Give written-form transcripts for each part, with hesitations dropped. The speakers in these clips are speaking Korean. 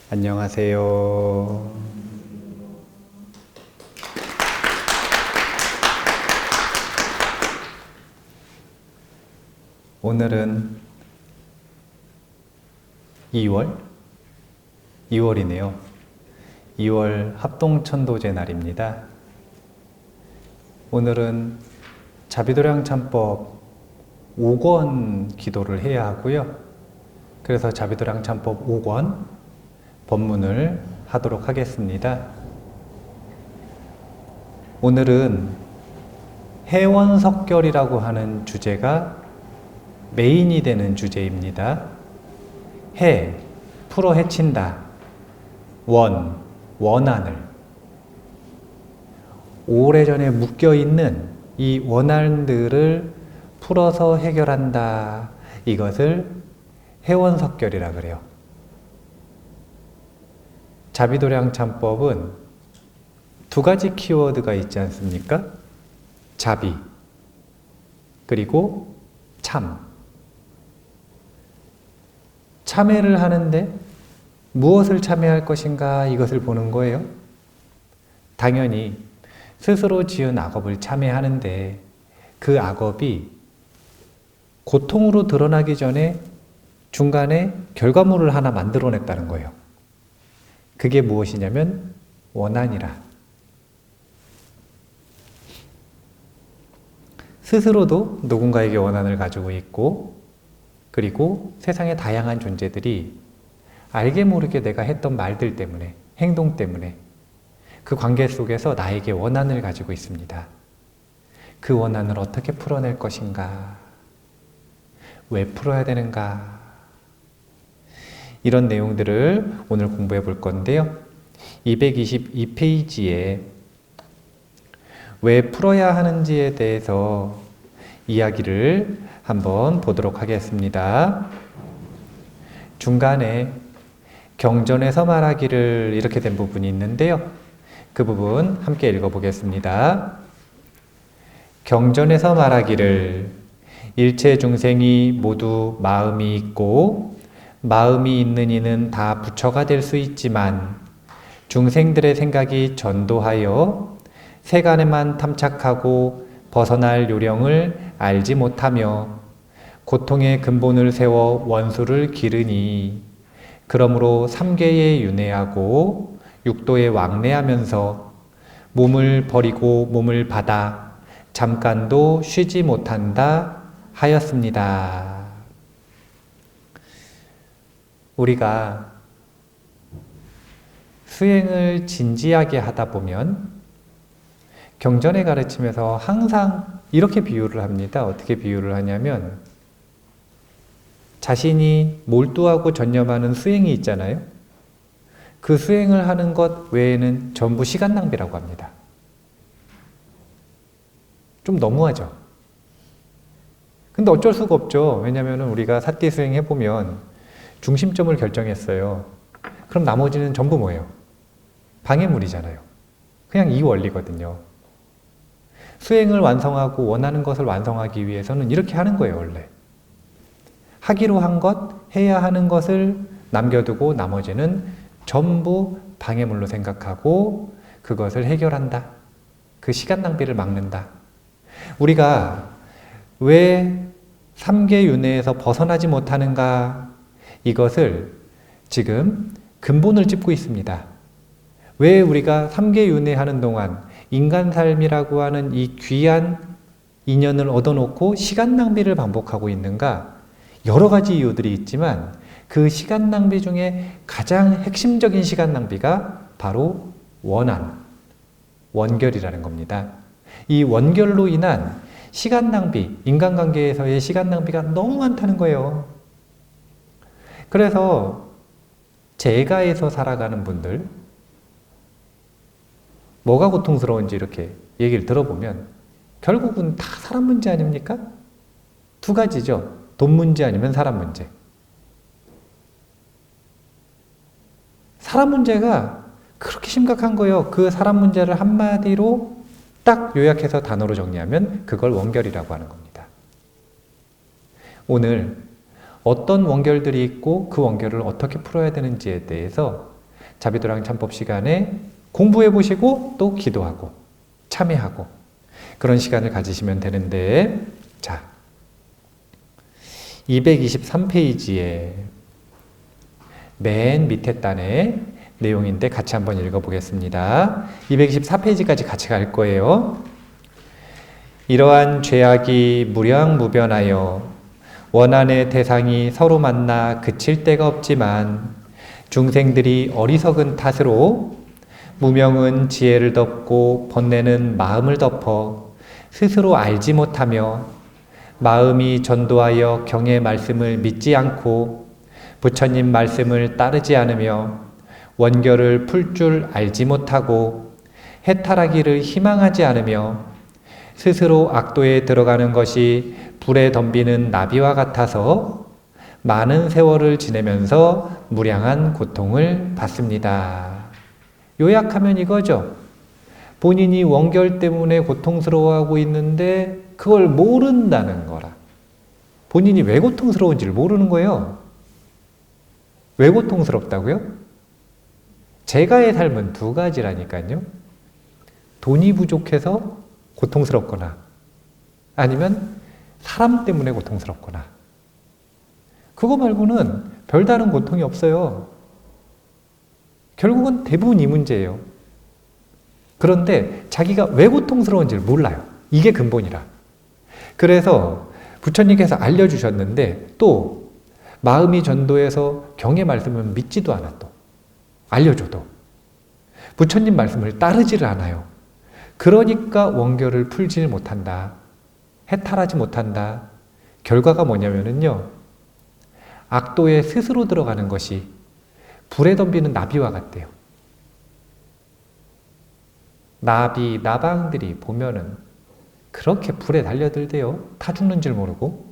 안녕하세요. 오늘은 2월이네요. 2월 합동천도제 날입니다. 오늘은 자비도량 참법 5권 기도를 해야 하고요. 그래서 자비도량 참법 5권 법문을 하도록 하겠습니다. 오늘은 해원석결이라고 하는 주제가 메인이 되는 주제입니다. 해, 풀어 헤친다. 원한을. 오래전에 묶여있는 이 원한들을 풀어서 해결한다. 이것을 해원석결이라 그래요. 자비도량 참법은 두 가지 키워드가 있지 않습니까? 자비, 그리고 참. 참회를 하는데 무엇을 참회할 것인가 이것을 보는 거예요. 당연히 스스로 지은 악업을 참회하는데 그 악업이 고통으로 드러나기 전에 중간에 결과물을 하나 만들어냈다는 거예요. 그게 무엇이냐면 원한이라. 스스로도 누군가에게 원한을 가지고 있고, 그리고 세상의 다양한 존재들이 알게 모르게 내가 했던 말들 때문에, 행동 때문에 그 관계 속에서 나에게 원한을 가지고 있습니다. 그 원한을 어떻게 풀어낼 것인가? 왜 풀어야 되는가? 이런 내용들을 오늘 공부해 볼 건데요. 222페이지에 왜 풀어야 하는지에 대해서 이야기를 한번 보도록 하겠습니다. 중간에 경전에서 말하기를 이렇게 된 부분이 있는데요. 그 부분 함께 읽어보겠습니다. 경전에서 말하기를 일체 중생이 모두 마음이 있고 마음이 있는 이는 다 부처가 될 수 있지만 중생들의 생각이 전도하여 세간에만 탐착하고 벗어날 요령을 알지 못하며 고통의 근본을 세워 원수를 기르니 그러므로 삼계에 윤회하고 육도에 왕래하면서 몸을 버리고 몸을 받아 잠깐도 쉬지 못한다 하였습니다. 우리가 수행을 진지하게 하다 보면 경전의 가르침에서 항상 이렇게 비유를 합니다. 어떻게 비유를 하냐면 자신이 몰두하고 전념하는 수행이 있잖아요. 그 수행을 하는 것 외에는 전부 시간 낭비라고 합니다. 좀 너무하죠. 근데 어쩔 수가 없죠. 왜냐하면 우리가 사띠 수행 해보면 중심점을 결정했어요. 그럼 나머지는 전부 뭐예요? 방해물이잖아요. 그냥 이 원리거든요. 수행을 완성하고 원하는 것을 완성하기 위해서는 이렇게 하는 거예요, 원래. 하기로 한 것, 해야 하는 것을 남겨두고 나머지는 전부 방해물로 생각하고 그것을 해결한다. 그 시간 낭비를 막는다. 우리가 왜 삼계윤회에서 벗어나지 못하는가? 이것을 지금 근본을 짚고 있습니다. 왜 우리가 삼계윤회 하는 동안 인간 삶이라고 하는 이 귀한 인연을 얻어놓고 시간 낭비를 반복하고 있는가? 여러 가지 이유들이 있지만 그 시간 낭비 중에 가장 핵심적인 시간 낭비가 바로 원결이라는 겁니다. 이 원결로 인한 시간 낭비, 인간관계에서의 시간 낭비가 너무 많다는 거예요. 그래서 재가에서 살아가는 분들, 뭐가 고통스러운지 이렇게 얘기를 들어보면 결국은 다 사람 문제 아닙니까? 두 가지죠. 돈 문제 아니면 사람 문제. 사람 문제가 그렇게 심각한 거예요. 그 사람 문제를 한마디로 딱 요약해서 단어로 정리하면 그걸 원결이라고 하는 겁니다. 오늘 어떤 원결들이 있고 그 원결을 어떻게 풀어야 되는지에 대해서 자비도량 참법 시간에 공부해 보시고 또 기도하고 참여하고 그런 시간을 가지시면 되는데, 자, 223페이지에 맨 밑에 단에 내용인데 같이 한번 읽어보겠습니다. 224페이지까지 같이 갈 거예요. 이러한 죄악이 무량무변하여 원한의 대상이 서로 만나 그칠 데가 없지만 중생들이 어리석은 탓으로 무명은 지혜를 덮고 번뇌는 마음을 덮어 스스로 알지 못하며 마음이 전도하여 경의 말씀을 믿지 않고 부처님 말씀을 따르지 않으며 원결을 풀 줄 알지 못하고 해탈하기를 희망하지 않으며 스스로 악도에 들어가는 것이 불에 덤비는 나비와 같아서 많은 세월을 지내면서 무량한 고통을 받습니다. 요약하면 이거죠. 본인이 원결 때문에 고통스러워하고 있는데 그걸 모른다는 거라. 본인이 왜 고통스러운지를 모르는 거예요. 왜 고통스럽다고요? 제가의 삶은 두 가지라니까요. 돈이 부족해서 고통스럽거나 아니면 사람 때문에 고통스럽거나, 그거 말고는 별다른 고통이 없어요. 결국은 대부분 이 문제예요. 그런데 자기가 왜 고통스러운지를 몰라요. 이게 근본이라. 그래서 부처님께서 알려주셨는데 또 마음이 전도해서 경의 말씀을 믿지도 않아, 또 알려줘도 부처님 말씀을 따르지를 않아요. 그러니까 원결을 풀지 못한다. 해탈하지 못한다. 결과가 뭐냐면요, 악도에 스스로 들어가는 것이 불에 덤비는 나비와 같대요. 나비, 나방들이 보면은 그렇게 불에 달려들대요. 타 죽는 줄 모르고.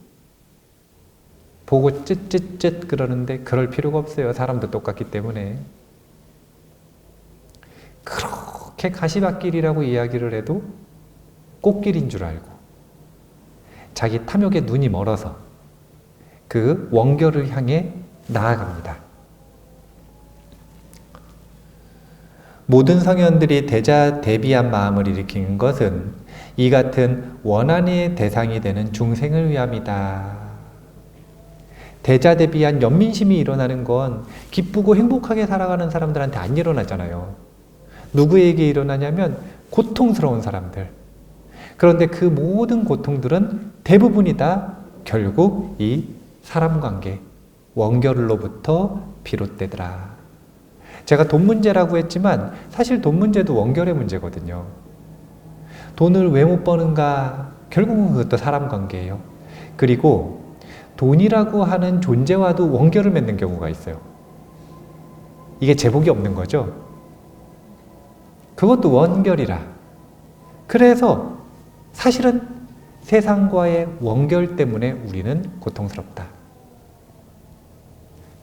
보고 쯧쯧쯧 그러는데 그럴 필요가 없어요. 사람도 똑같기 때문에. 그렇게 가시밭길이라고 이야기를 해도 꽃길인 줄 알고 자기 탐욕에 눈이 멀어서 그 원결을 향해 나아갑니다. 모든 성현들이 대자대비한 마음을 일으키는 것은 이 같은 원한의 대상이 되는 중생을 위함이다. 대자대비한 연민심이 일어나는 건 기쁘고 행복하게 살아가는 사람들한테 안 일어나잖아요. 누구에게 일어나냐면 고통스러운 사람들. 그런데 그 모든 고통들은 대부분이 다 결국 이 사람관계, 원결로부터 비롯되더라. 제가 돈 문제라고 했지만 사실 돈 문제도 원결의 문제거든요. 돈을 왜 못 버는가? 결국은 그것도 사람관계예요. 그리고 돈이라고 하는 존재와도 원결을 맺는 경우가 있어요. 이게 제복이 없는 거죠. 그것도 원결이라. 그래서 사실은 세상과의 원결 때문에 우리는 고통스럽다.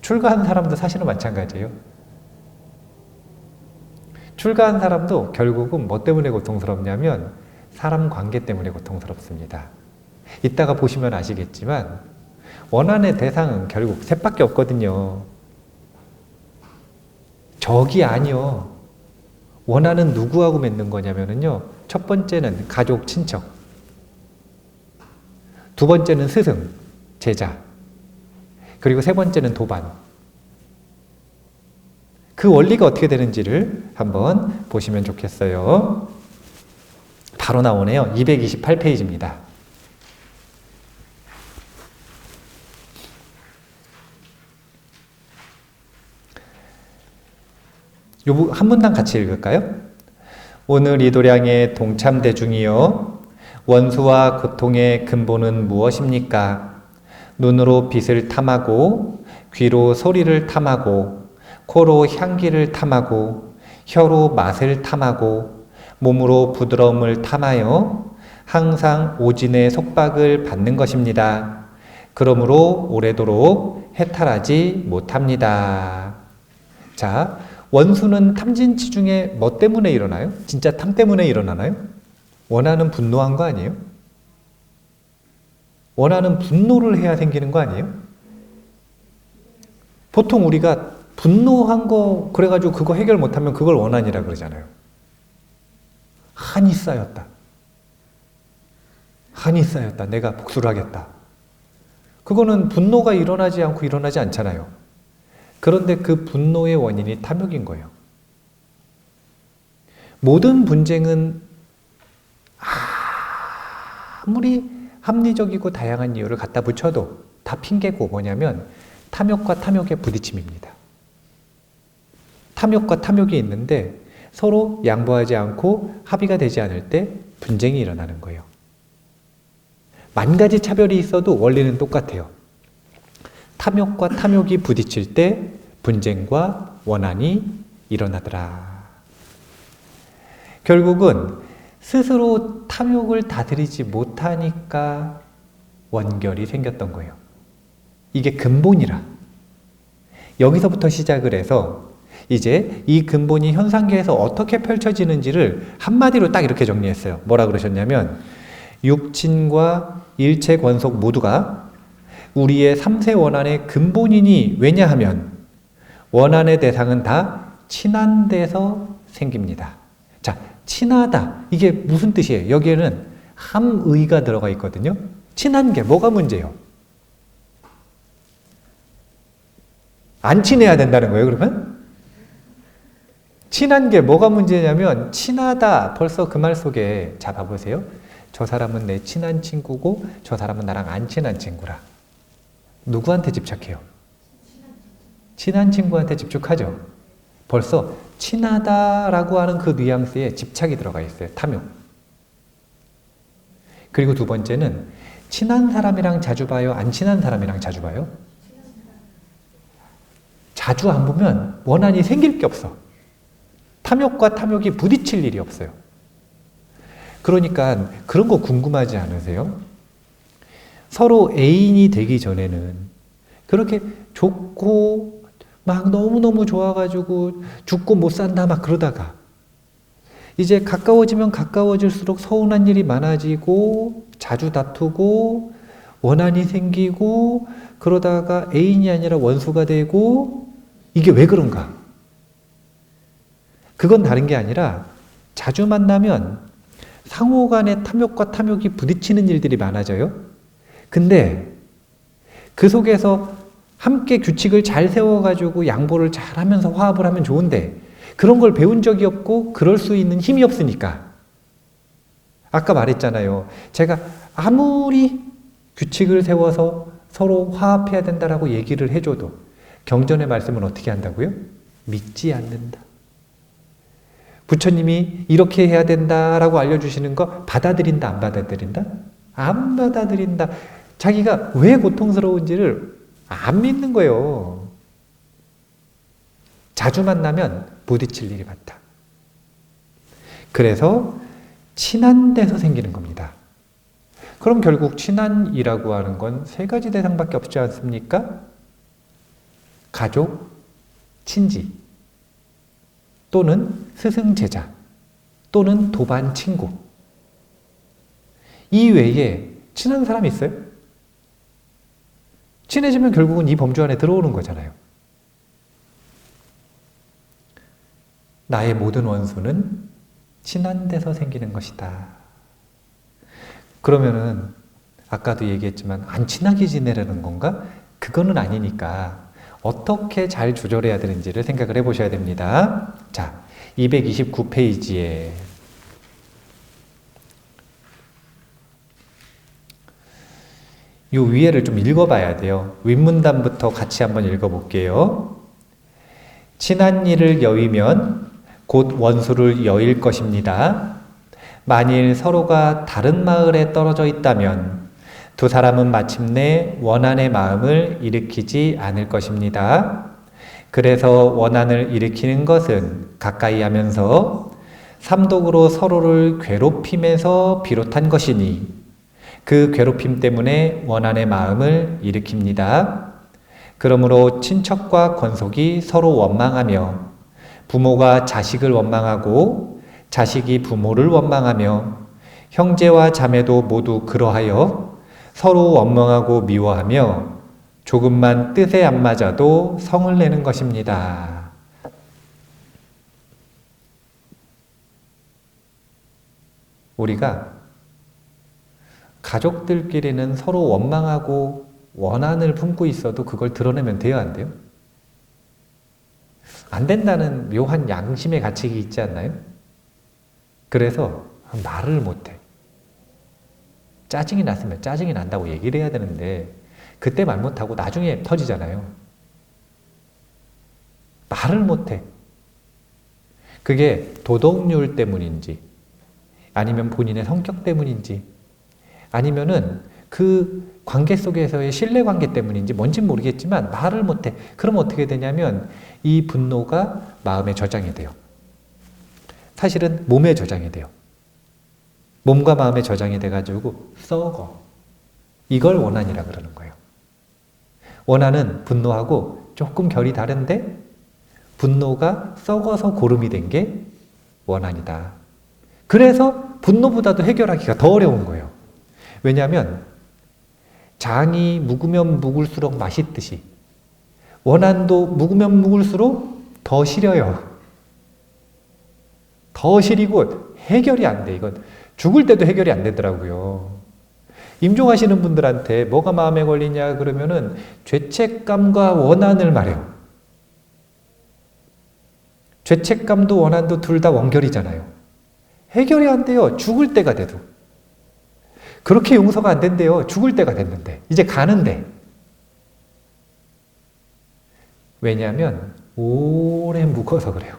출가한 사람도 사실은 마찬가지예요. 출가한 사람도 결국은 뭐 때문에 고통스럽냐면 사람 관계 때문에 고통스럽습니다. 이따가 보시면 아시겠지만 원한의 대상은 결국 셋밖에 없거든요. 적이 아니요. 원한은 누구하고 맺는 거냐면요, 첫 번째는 가족, 친척, 두 번째는 스승, 제자, 그리고 세 번째는 도반. 그 원리가 어떻게 되는지를 한번 보시면 좋겠어요. 바로 나오네요. 228페이지입니다. 요 한 문단 같이 읽을까요? 오늘 이 도량의 동참대중이여, 원수와 고통의 근본은 무엇입니까? 눈으로 빛을 탐하고, 귀로 소리를 탐하고, 코로 향기를 탐하고, 혀로 맛을 탐하고, 몸으로 부드러움을 탐하여 항상 오진의 속박을 받는 것입니다. 그러므로 오래도록 해탈하지 못합니다. 자, 원수는 탐진치 중에 뭐 때문에 일어나요? 진짜 탐 때문에 일어나나요? 원하는 분노한 거 아니에요? 원하는 분노를 해야 생기는 거 아니에요? 보통 우리가 분노한 거 그래가지고 그거 해결 못하면 그걸 원한이라 그러잖아요. 한이 쌓였다. 한이 쌓였다. 내가 복수를 하겠다. 그거는 분노가 일어나지 않고 일어나지 않잖아요. 그런데 그 분노의 원인이 탐욕인 거예요. 모든 분쟁은 아무리 합리적이고 다양한 이유를 갖다 붙여도 다 핑계고 뭐냐면 탐욕과 탐욕의 부딪힘입니다. 탐욕과 탐욕이 있는데 서로 양보하지 않고 합의가 되지 않을 때 분쟁이 일어나는 거예요. 만 가지 차별이 있어도 원리는 똑같아요. 탐욕과 탐욕이 부딪힐 때 분쟁과 원한이 일어나더라. 결국은 스스로 탐욕을 다스리지 못하니까 원결이 생겼던 거예요. 이게 근본이라. 여기서부터 시작을 해서 이제 이 근본이 현상계에서 어떻게 펼쳐지는지를 한마디로 딱 이렇게 정리했어요. 뭐라 그러셨냐면 육친과 일체 권속 모두가 우리의 삼세 원한의 근본이니 왜냐하면 원한의 대상은 다 친한 데서 생깁니다. 자, 친하다. 이게 무슨 뜻이에요? 여기에는 함의가 들어가 있거든요. 친한 게 뭐가 문제예요? 안 친해야 된다는 거예요, 그러면? 친한 게 뭐가 문제냐면 친하다. 벌써 그 말 속에 자 봐보세요. 저 사람은 내 친한 친구고 저 사람은 나랑 안 친한 친구라. 누구한테 집착해요? 친한 친구한테 집중하죠. 벌써 친하다라고 하는 그 뉘앙스에 집착이 들어가 있어요. 탐욕. 그리고 두 번째는 친한 사람이랑 자주 봐요? 안 친한 사람이랑 자주 봐요? 자주 안 보면 원한이 생길 게 없어. 탐욕과 탐욕이 부딪힐 일이 없어요. 그러니까 그런 거 궁금하지 않으세요? 서로 애인이 되기 전에는 그렇게 좋고 막 너무너무 좋아가지고 죽고 못 산다 막 그러다가 이제 가까워지면 가까워질수록 서운한 일이 많아지고 자주 다투고 원한이 생기고 그러다가 애인이 아니라 원수가 되고 이게 왜 그런가? 그건 다른 게 아니라 자주 만나면 상호 간의 탐욕과 탐욕이 부딪히는 일들이 많아져요. 근데 그 속에서 함께 규칙을 잘 세워가지고 양보를 잘 하면서 화합을 하면 좋은데 그런 걸 배운 적이 없고 그럴 수 있는 힘이 없으니까. 아까 말했잖아요. 제가 아무리 규칙을 세워서 서로 화합해야 된다라고 얘기를 해줘도 경전의 말씀은 어떻게 한다고요? 믿지 않는다. 부처님이 이렇게 해야 된다라고 알려주시는 거 받아들인다, 안 받아들인다? 안 받아들인다. 자기가 왜 고통스러운지를 안 믿는 거예요. 자주 만나면 부딪힐 일이 많다. 그래서 친한 데서 생기는 겁니다. 그럼 결국 친한이라고 하는 건 세 가지 대상밖에 없지 않습니까? 가족, 친지, 또는 스승, 제자, 또는 도반, 친구. 이 외에 친한 사람이 있어요? 친해지면 결국은 이 범주 안에 들어오는 거잖아요. 나의 모든 원수는 친한 데서 생기는 것이다. 그러면은 아까도 얘기했지만 안 친하게 지내려는 건가? 그거는 아니니까 어떻게 잘 조절해야 되는지를 생각을 해보셔야 됩니다. 자, 229페이지에 이 위에를 좀 읽어봐야 돼요. 윗문단부터 같이 한번 읽어볼게요. 친한 이를 여위면 곧 원수를 여일 것입니다. 만일 서로가 다른 마을에 떨어져 있다면 두 사람은 마침내 원한의 마음을 일으키지 않을 것입니다. 그래서 원한을 일으키는 것은 가까이 하면서 삼독으로 서로를 괴롭힘에서 비롯한 것이니 그 괴롭힘 때문에 원한의 마음을 일으킵니다. 그러므로 친척과 권속이 서로 원망하며 부모가 자식을 원망하고 자식이 부모를 원망하며 형제와 자매도 모두 그러하여 서로 원망하고 미워하며 조금만 뜻에 안 맞아도 성을 내는 것입니다. 우리가 가족들끼리는 서로 원망하고 원한을 품고 있어도 그걸 드러내면 돼요, 안 돼요? 안 된다는 묘한 양심의 가책이 있지 않나요? 그래서 말을 못해. 짜증이 났으면 짜증이 난다고 얘기를 해야 되는데 그때 말 못하고 나중에 터지잖아요. 말을 못해. 그게 도덕률 때문인지 아니면 본인의 성격 때문인지 아니면은 그 관계 속에서의 신뢰관계 때문인지 뭔진 모르겠지만 말을 못해. 그럼 어떻게 되냐면 이 분노가 마음에 저장이 돼요. 사실은 몸에 저장이 돼요. 몸과 마음에 저장이 돼가지고 썩어. 이걸 원한이라 그러는 거예요. 원한은 분노하고 조금 결이 다른데 분노가 썩어서 고름이 된 게 원한이다. 그래서 분노보다도 해결하기가 더 어려운 거예요. 왜냐하면 장이 묵으면 묵을수록 맛있듯이 원한도 묵으면 묵을수록 더 시려요. 더 시리고 해결이 안 돼. 이건 죽을 때도 해결이 안 되더라고요. 임종하시는 분들한테 뭐가 마음에 걸리냐 그러면은 죄책감과 원한을 말해요. 죄책감도 원한도 둘 다 원결이잖아요. 해결이 안 돼요. 죽을 때가 돼도. 그렇게 용서가 안 된대요. 죽을 때가 됐는데. 이제 가는데. 왜냐하면 오래 묵어서 그래요.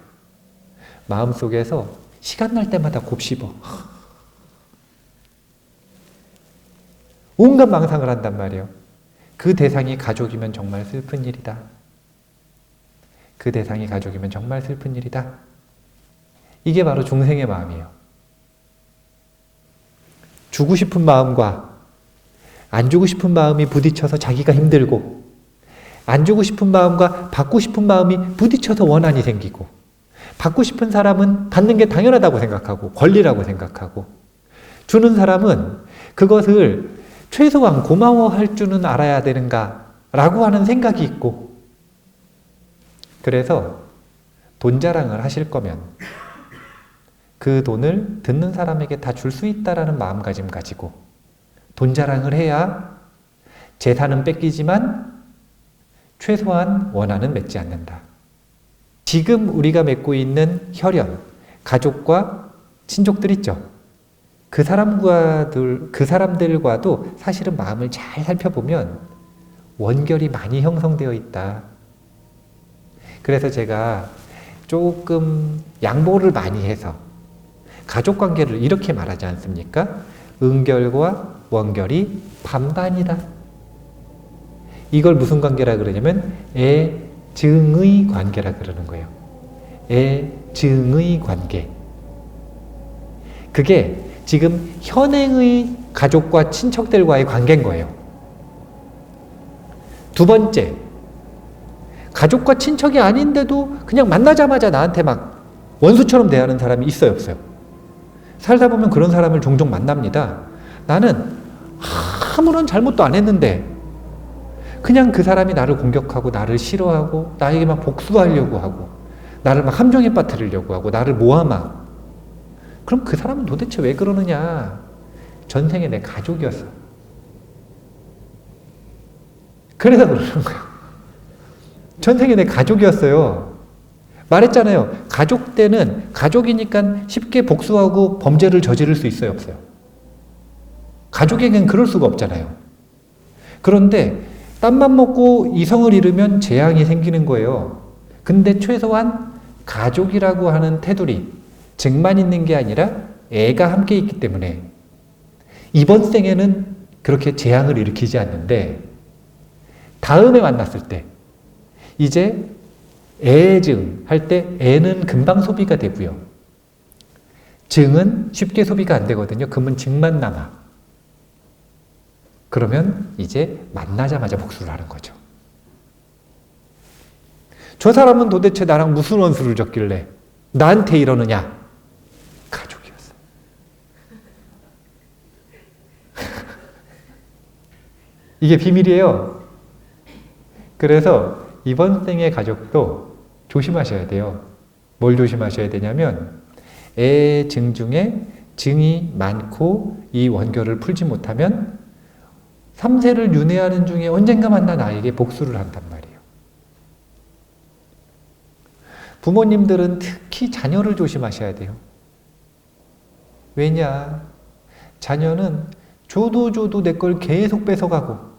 마음속에서 시간 날 때마다 곱씹어. 온갖 망상을 한단 말이에요. 그 대상이 가족이면 정말 슬픈 일이다. 그 대상이 가족이면 정말 슬픈 일이다. 이게 바로 중생의 마음이에요. 주고 싶은 마음과 안 주고 싶은 마음이 부딪혀서 자기가 힘들고 안 주고 싶은 마음과 받고 싶은 마음이 부딪혀서 원한이 생기고 받고 싶은 사람은 받는 게 당연하다고 생각하고 권리라고 생각하고 주는 사람은 그것을 최소한 고마워할 줄은 알아야 되는가라고 하는 생각이 있고 그래서 돈 자랑을 하실 거면 그 돈을 듣는 사람에게 다 줄 수 있다라는 마음가짐 가지고 돈 자랑을 해야 재산은 뺏기지만 최소한 원한은 맺지 않는다. 지금 우리가 맺고 있는 혈연, 가족과 친족들 있죠. 그 사람들과도 사실은 마음을 잘 살펴보면 원결이 많이 형성되어 있다. 그래서 제가 조금 양보를 많이 해서 가족관계를 이렇게 말하지 않습니까? 은결과 원결이 반반이다. 이걸 무슨 관계라 그러냐면 애증의 관계라 그러는 거예요. 애증의 관계. 그게 지금 현행의 가족과 친척들과의 관계인 거예요. 두 번째, 가족과 친척이 아닌데도 그냥 만나자마자 나한테 막 원수처럼 대하는 사람이 있어요, 없어요? 살다 보면 그런 사람을 종종 만납니다. 나는 아무런 잘못도 안 했는데 그냥 그 사람이 나를 공격하고 나를 싫어하고 나에게 막 복수하려고 하고 나를 막 함정에 빠뜨리려고 하고 나를 모함하고 그럼 그 사람은 도대체 왜 그러느냐? 전생에 내 가족이었어. 그래서 그러는 거예요. 전생에 내 가족이었어요. 말했잖아요. 가족 때는 가족이니까 쉽게 복수하고 범죄를 저지를 수 있어요, 없어요? 가족에겐 그럴 수가 없잖아요. 그런데 땀만 먹고 이성을 잃으면 재앙이 생기는 거예요. 근데 최소한 가족이라고 하는 테두리, 증만 있는 게 아니라 애가 함께 있기 때문에 이번 생에는 그렇게 재앙을 일으키지 않는데 다음에 만났을 때 이제 애증 할 때 애는 금방 소비가 되고요. 증은 쉽게 소비가 안 되거든요. 금은 증만 남아. 그러면 이제 만나자마자 복수를 하는 거죠. 저 사람은 도대체 나랑 무슨 원수를 졌길래 나한테 이러느냐? 가족이었어. 이게 비밀이에요. 그래서 이번 생의 가족도 조심하셔야 돼요. 뭘 조심하셔야 되냐면 애 증 중에 증이 많고 이 원결을 풀지 못하면 3세를 윤회하는 중에 언젠가 만난 아이에게 복수를 한단 말이에요. 부모님들은 특히 자녀를 조심하셔야 돼요. 왜냐? 자녀는 줘도 내 걸 계속 뺏어가고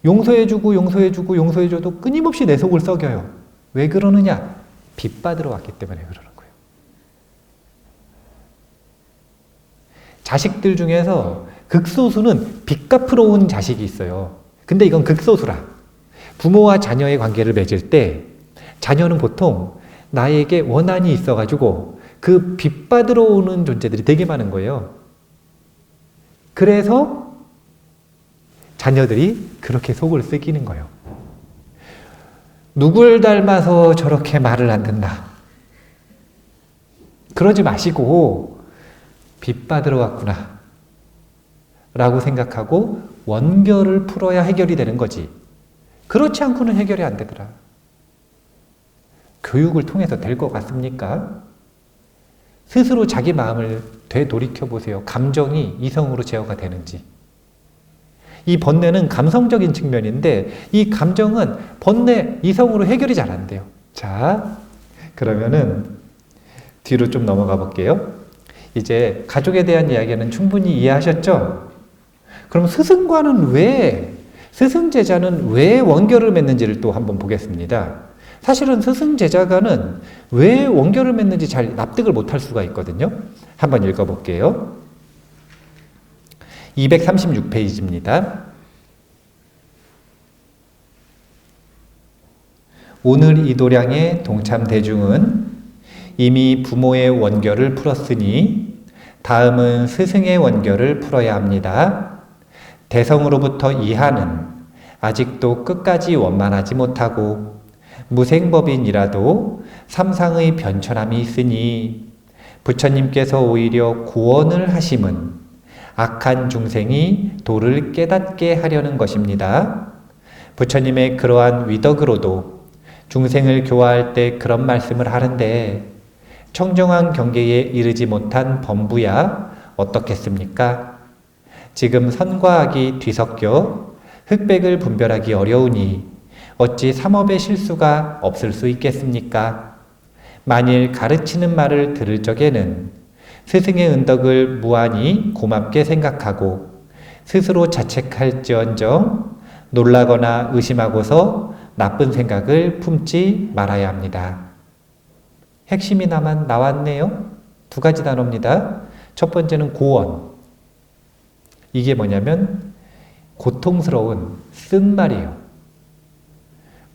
용서해줘도 끊임없이 내 속을 썩여요. 왜 그러느냐? 빚 받으러 왔기 때문에 그러는 거예요. 자식들 중에서 극소수는 빚 갚으러 온 자식이 있어요. 근데 이건 극소수라. 부모와 자녀의 관계를 맺을 때 자녀는 보통 나에게 원한이 있어가지고 그 빚 받으러 오는 존재들이 되게 많은 거예요. 그래서 자녀들이 그렇게 속을 썩이는 거예요. 누굴 닮아서 저렇게 말을 안 듣나? 그러지 마시고 빚 받으러 왔구나 라고 생각하고 원결을 풀어야 해결이 되는 거지. 그렇지 않고는 해결이 안 되더라. 교육을 통해서 될 것 같습니까? 스스로 자기 마음을 되돌이켜 보세요. 감정이 이성으로 제어가 되는지. 이 번뇌는 감성적인 측면인데 이 감정은 번뇌, 이성으로 해결이 잘 안 돼요. 자, 그러면은 뒤로 좀 넘어가 볼게요. 이제 가족에 대한 이야기는 충분히 이해하셨죠? 그럼 스승 제자는 왜 원결을 맺는지를 또 한번 보겠습니다. 사실은 스승 제자간은 왜 원결을 맺는지 잘 납득을 못할 수가 있거든요. 한번 읽어볼게요. 236페이지입니다. 오늘 이 도량의 동참 대중은 이미 부모의 원결을 풀었으니 다음은 스승의 원결을 풀어야 합니다. 대성으로부터 이하는 아직도 끝까지 원만하지 못하고 무생법인이라도 삼상의 변천함이 있으니 부처님께서 오히려 구원을 하심은 악한 중생이 도를 깨닫게 하려는 것입니다. 부처님의 그러한 위덕으로도 중생을 교화할 때 그런 말씀을 하는데 청정한 경계에 이르지 못한 범부야 어떻겠습니까? 지금 선과 악이 뒤섞여 흑백을 분별하기 어려우니 어찌 삼업의 실수가 없을 수 있겠습니까? 만일 가르치는 말을 들을 적에는 스승의 은덕을 무한히 고맙게 생각하고 스스로 자책할지언정 놀라거나 의심하고서 나쁜 생각을 품지 말아야 합니다. 핵심이 나왔네요. 두 가지 단어입니다. 첫 번째는 고원. 이게 뭐냐면 고통스러운 쓴 말이에요.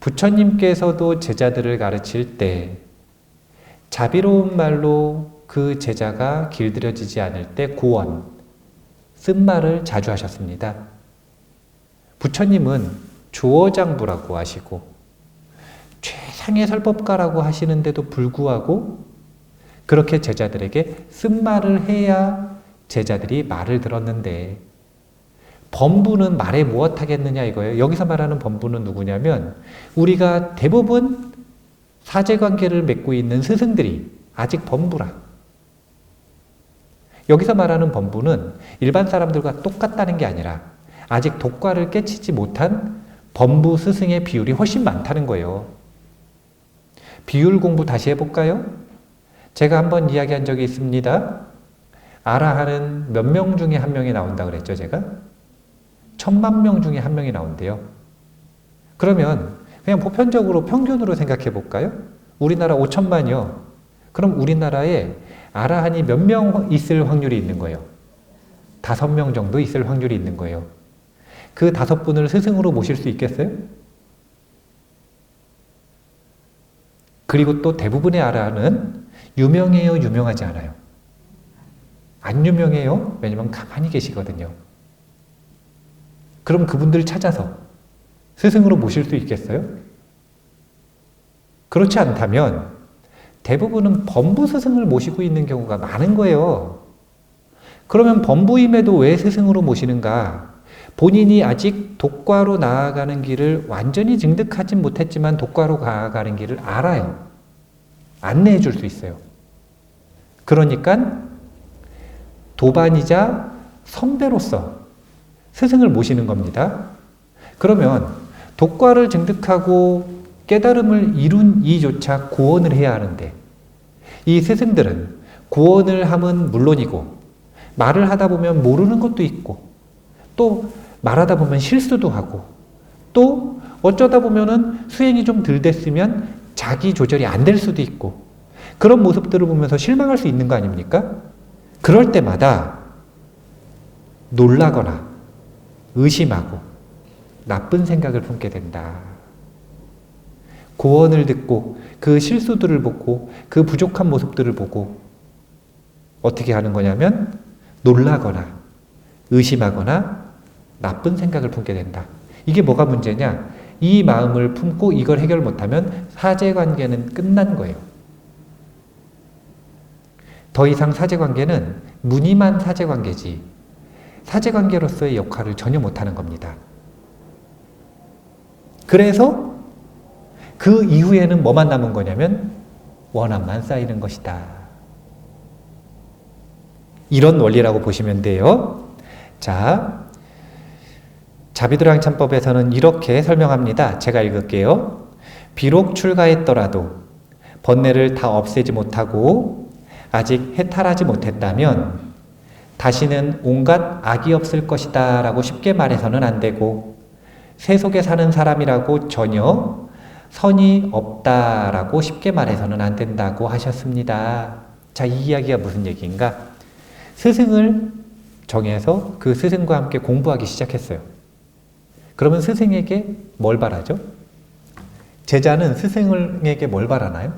부처님께서도 제자들을 가르칠 때 자비로운 말로 그 제자가 길들여지지 않을 때 고원, 쓴 말을 자주 하셨습니다. 부처님은 주어장부라고 하시고 최상의 설법가라고 하시는데도 불구하고 그렇게 제자들에게 쓴 말을 해야 제자들이 말을 들었는데 범부는 말에 무엇하겠느냐 이거예요. 여기서 말하는 범부는 누구냐면 우리가 대부분 사제관계를 맺고 있는 스승들이 아직 범부라. 여기서 말하는 범부는 일반 사람들과 똑같다는 게 아니라 아직 독과를 깨치지 못한 범부 스승의 비율이 훨씬 많다는 거예요. 비율 공부 다시 해볼까요? 제가 한번 이야기한 적이 있습니다. 아라한은 몇 명 중에 한 명이 나온다 그랬죠, 제가? 1000만 중에 한 명이 나온대요. 그러면 그냥 보편적으로 평균으로 생각해 볼까요? 우리나라 5천만이요. 그럼 우리나라에 아라한이 몇 명 있을 확률이 있는 거예요? 5명 정도 있을 확률이 있는 거예요. 그 5분을 스승으로 모실 수 있겠어요? 그리고 또 대부분의 아라한은 유명해요, 유명하지 않아요? 안 유명해요? 왜냐면 가만히 계시거든요. 그럼 그분들 찾아서 스승으로 모실 수 있겠어요? 그렇지 않다면 대부분은 범부 스승을 모시고 있는 경우가 많은 거예요. 그러면 범부임에도 왜 스승으로 모시는가? 본인이 아직 독과로 나아가는 길을 완전히 증득하진 못했지만 독과로 나아가는 길을 알아요. 안내해 줄 수 있어요. 그러니까 도반이자 선배로서 스승을 모시는 겁니다. 그러면 독과를 증득하고 깨달음을 이룬 이조차 고언을 해야 하는데 이 스승들은 고언을 함은 물론이고 말을 하다 보면 모르는 것도 있고 또 말하다 보면 실수도 하고 또 어쩌다 보면은 수행이 좀 덜 됐으면 자기 조절이 안 될 수도 있고 그런 모습들을 보면서 실망할 수 있는 거 아닙니까? 그럴 때마다 놀라거나 의심하고 나쁜 생각을 품게 된다. 고언을 듣고 그 실수들을 보고 그 부족한 모습들을 보고 어떻게 하는 거냐면 놀라거나 의심하거나 나쁜 생각을 품게 된다. 이게 뭐가 문제냐? 이 마음을 품고 이걸 해결 못하면 사제관계는 끝난 거예요. 더 이상 사제관계는 무늬만 사제관계지 사제관계로서의 역할을 전혀 못하는 겁니다. 그래서 그 이후에는 뭐만 남은 거냐면 원한만 쌓이는 것이다. 이런 원리라고 보시면 돼요. 자, 자비도량참법에서는 이렇게 설명합니다. 제가 읽을게요. 비록 출가했더라도 번뇌를 다 없애지 못하고 아직 해탈하지 못했다면 다시는 온갖 악이 없을 것이다 라고 쉽게 말해서는 안 되고 세속에 사는 사람이라고 전혀 선이 없다라고 쉽게 말해서는 안 된다고 하셨습니다. 자, 이 이야기가 무슨 얘기인가? 스승을 정해서 그 스승과 함께 공부하기 시작했어요. 그러면 스승에게 뭘 바라죠? 제자는 스승에게 뭘 바라나요?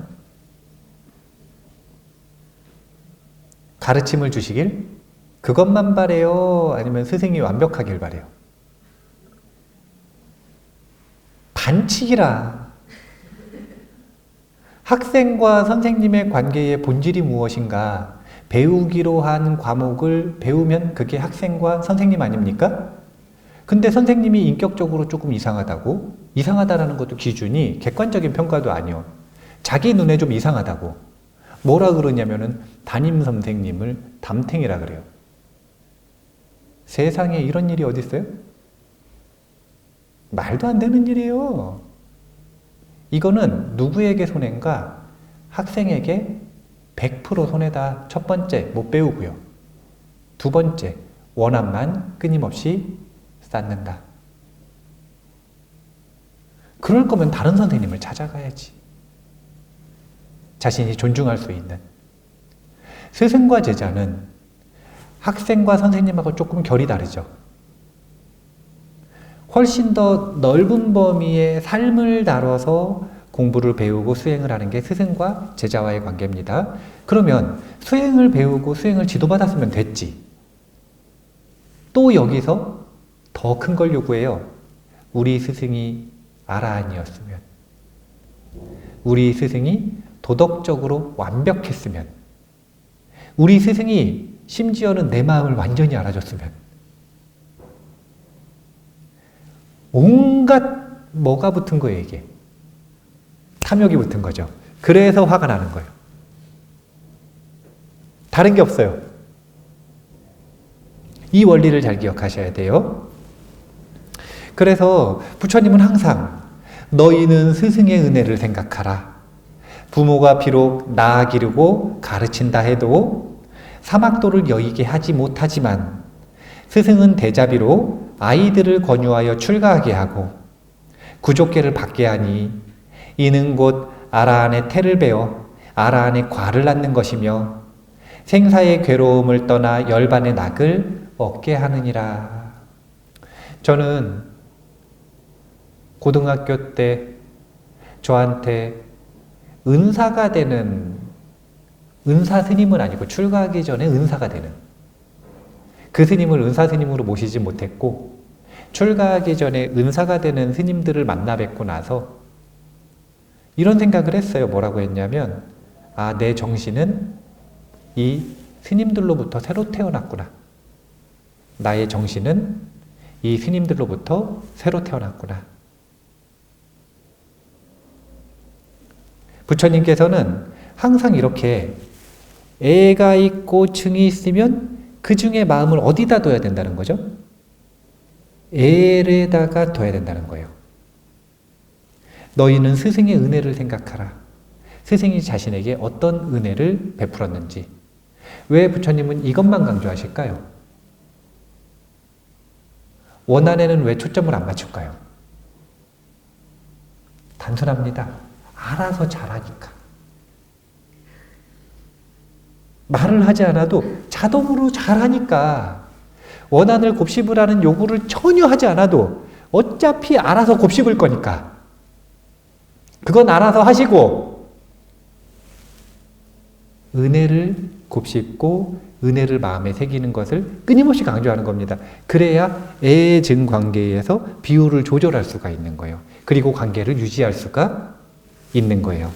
가르침을 주시길? 그것만 바래요? 아니면 스승이 완벽하길 바래요? 반칙이라. 학생과 선생님의 관계의 본질이 무엇인가? 배우기로 한 과목을 배우면 그게 학생과 선생님 아닙니까? 근데 선생님이 인격적으로 조금 이상하다고? 이상하다라는 것도 기준이 객관적인 평가도 아니요. 자기 눈에 좀 이상하다고. 뭐라 그러냐면은 담임 선생님을 담탱이라 그래요. 세상에 이런 일이 어디 있어요? 말도 안 되는 일이에요. 이거는 누구에게 손해인가? 학생에게 100% 손해다. 첫 번째, 못 배우고요. 두 번째, 원한만 끊임없이 쌓는다. 그럴 거면 다른 선생님을 찾아가야지. 자신이 존중할 수 있는. 스승과 제자는 학생과 선생님하고 조금 결이 다르죠. 훨씬 더 넓은 범위의 삶을 다뤄서 공부를 배우고 수행을 하는 게 스승과 제자와의 관계입니다. 그러면 수행을 배우고 수행을 지도받았으면 됐지. 또 여기서 더 큰 걸 요구해요. 우리 스승이 아라한이었으면, 우리 스승이 도덕적으로 완벽했으면, 우리 스승이 심지어는 내 마음을 완전히 알아줬으면, 온갖 뭐가 붙은 거예요, 이게. 탐욕이 붙은 거죠. 그래서 화가 나는 거예요. 다른 게 없어요. 이 원리를 잘 기억하셔야 돼요. 그래서 부처님은 항상 너희는 스승의 은혜를 생각하라. 부모가 비록 낳아 기르고 가르친다 해도 사막도를 여의게 하지 못하지만 스승은 대자비로 아이들을 권유하여 출가하게 하고 구족계를 받게 하니 이는 곧 아라한의 태를 베어 아라한의 과를 낳는 것이며 생사의 괴로움을 떠나 열반의 낙을 얻게 하느니라. 저는 고등학교 때 저한테 은사가 되는, 은사 스님은 아니고 출가하기 전에 은사가 되는, 그 스님을 은사 스님으로 모시지 못했고 출가하기 전에 은사가 되는 스님들을 만나 뵙고 나서 이런 생각을 했어요. 뭐라고 했냐면, 아, 내 정신은 이 스님들로부터 새로 태어났구나. 나의 정신은 이 스님들로부터 새로 태어났구나. 부처님께서는 항상 이렇게 애가 있고 증이 있으면 그 중에 마음을 어디다 둬야 된다는 거죠? 애에다가 둬야 된다는 거예요. 너희는 스승의 은혜를 생각하라. 스승이 자신에게 어떤 은혜를 베풀었는지. 왜 부처님은 이것만 강조하실까요? 원안에는 왜 초점을 안 맞출까요? 단순합니다. 알아서 잘하니까. 말을 하지 않아도 자동으로 잘하니까. 원한을 곱씹으라는 요구를 전혀 하지 않아도 어차피 알아서 곱씹을 거니까. 그건 알아서 하시고 은혜를 곱씹고 은혜를 마음에 새기는 것을 끊임없이 강조하는 겁니다. 그래야 애증 관계에서 비율을 조절할 수가 있는 거예요. 그리고 관계를 유지할 수가 있는 거예요.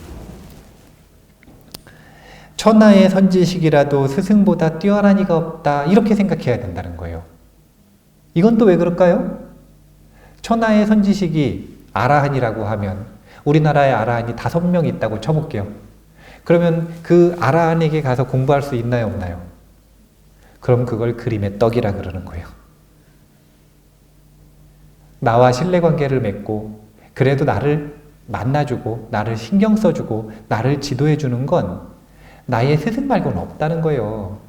천하의 선지식이라도 스승보다 뛰어난 이가 없다. 이렇게 생각해야 된다는 거예요. 이건 또 왜 그럴까요? 천하의 선지식이 아라한이라고 하면 우리나라에 아라한이 5명 있다고 쳐볼게요. 그러면 그 아라한에게 가서 공부할 수 있나요? 없나요? 그럼 그걸 그림의 떡이라 그러는 거예요. 나와 신뢰관계를 맺고 그래도 나를 만나주고 나를 신경 써주고 나를 지도해주는 건 나의 스승 말고는 없다는 거예요.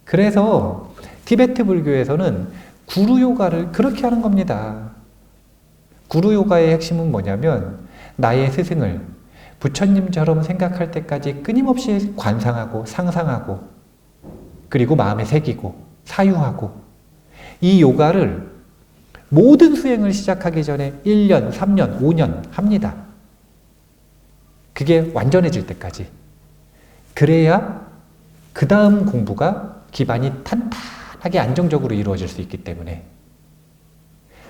그래서 티베트 불교에서는 구루 요가를 그렇게 하는 겁니다. 구루 요가의 핵심은 뭐냐면 나의 스승을 부처님처럼 생각할 때까지 끊임없이 관상하고 상상하고 그리고 마음에 새기고 사유하고 이 요가를 모든 수행을 시작하기 전에 1년, 3년, 5년 합니다. 그게 완전해질 때까지. 그래야 그 다음 공부가 기반이 탄탄하게 안정적으로 이루어질 수 있기 때문에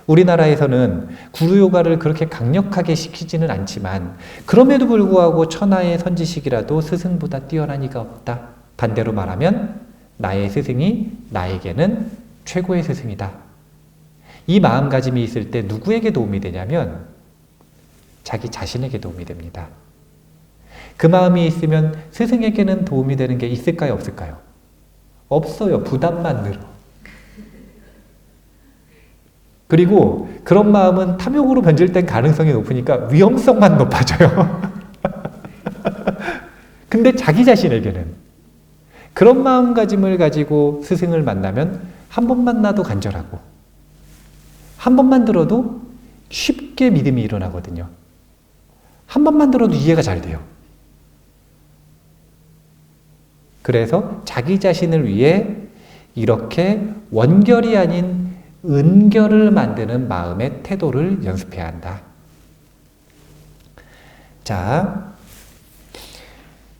우리나라에서는 구루요가를 그렇게 강력하게 시키지는 않지만 그럼에도 불구하고 천하의 선지식이라도 스승보다 뛰어난 이가 없다. 반대로 말하면 나의 스승이 나에게는 최고의 스승이다. 이 마음가짐이 있을 때 누구에게 도움이 되냐면 자기 자신에게 도움이 됩니다. 그 마음이 있으면 스승에게는 도움이 되는 게 있을까요? 없을까요? 없어요. 부담만 늘어. 그리고 그런 마음은 탐욕으로 변질된 가능성이 높으니까 위험성만 높아져요. 근데 자기 자신에게는 그런 마음가짐을 가지고 스승을 만나면 한 번 만나도 간절하고 한 번만 들어도 쉽게 믿음이 일어나거든요. 한 번만 들어도 이해가 잘 돼요. 그래서 자기 자신을 위해 이렇게 원결이 아닌 은결을 만드는 마음의 태도를 연습해야 한다. 자,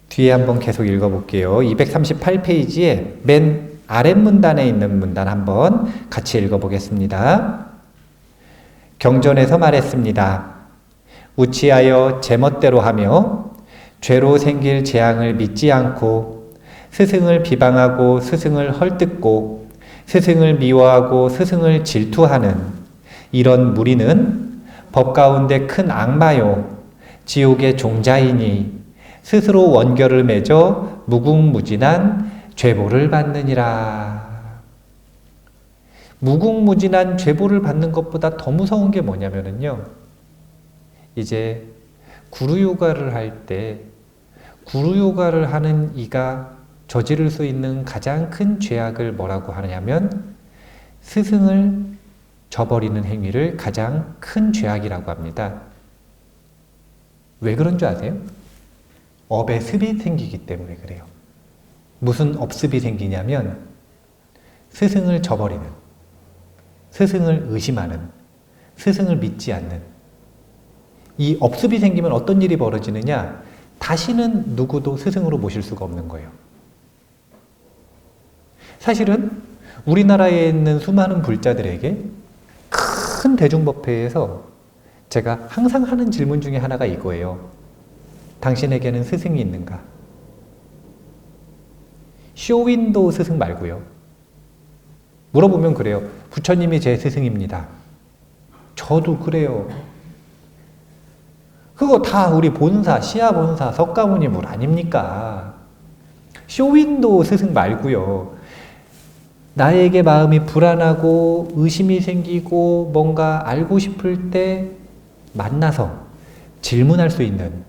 뒤에 한번 계속 읽어볼게요. 238페이지에 맨 아랫문단에 있는 문단 한번 같이 읽어보겠습니다. 경전에서 말했습니다. 우치하여 제멋대로 하며 죄로 생길 재앙을 믿지 않고 스승을 비방하고 스승을 헐뜯고 스승을 미워하고 스승을 질투하는 이런 무리는 법 가운데 큰 악마요 지옥의 종자이니 스스로 원결을 맺어 무궁무진한 죄보를 받느니라. 무궁무진한 죄보를 받는 것보다 더 무서운 게 뭐냐면요. 이제 구루요가를 할 때 구루요가를 하는 이가 저지를 수 있는 가장 큰 죄악을 뭐라고 하냐면 스승을 저버리는 행위를 가장 큰 죄악이라고 합니다. 왜 그런 줄 아세요? 업에 습이 생기기 때문에 그래요. 무슨 업습이 생기냐면 스승을 저버리는, 스승을 의심하는, 스승을 믿지 않는 이 업습이 생기면 어떤 일이 벌어지느냐? 다시는 누구도 스승으로 모실 수가 없는 거예요. 사실은 우리나라에 있는 수많은 불자들에게 큰 대중법회에서 제가 항상 하는 질문 중에 하나가 이거예요. 당신에게는 스승이 있는가? 쇼윈도우 스승 말고요. 물어보면 그래요. 부처님이 제 스승입니다. 저도 그래요. 그거 다 우리 본사, 시아 본사, 석가모니 물 아닙니까? 쇼윈도 스승 말고요. 나에게 마음이 불안하고 의심이 생기고 뭔가 알고 싶을 때 만나서 질문할 수 있는,